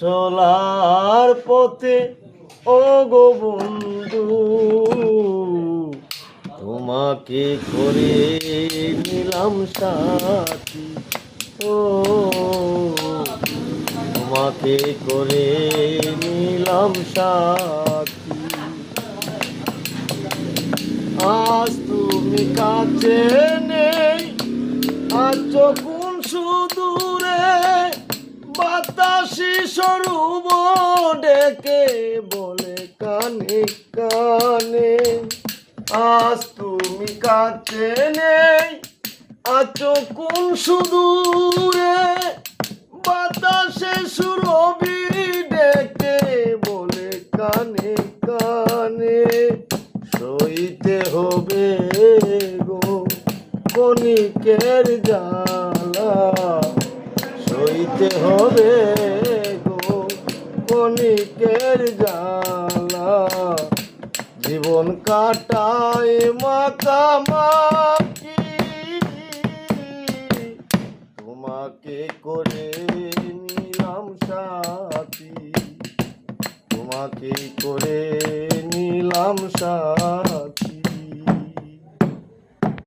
চলার পথে ও গো বন্ধু, তোমাকে করে নিলাম সাথী। ও তোমাকে করে নিলাম সাথী। আজ তুমি কাছে নেই, আছো কোন সুদূরে, বাতাসি স্বরূপ ডেকে বলে কানে কানে। আজ তুমি কাছে নেই, আছো কোন সুদূরে, বাতাসে সুরভি ডেকে বলে কানে কানে। সইতে হবে গো ক্ষণিকের জ্বালা, সইতে হবে গো ক্ষণিকের জ্বালা। জীবন কাটায় মাখামাখি, তোমাকে করে নিলাম সাথী। তোমাকে করে নিলাম সাথী।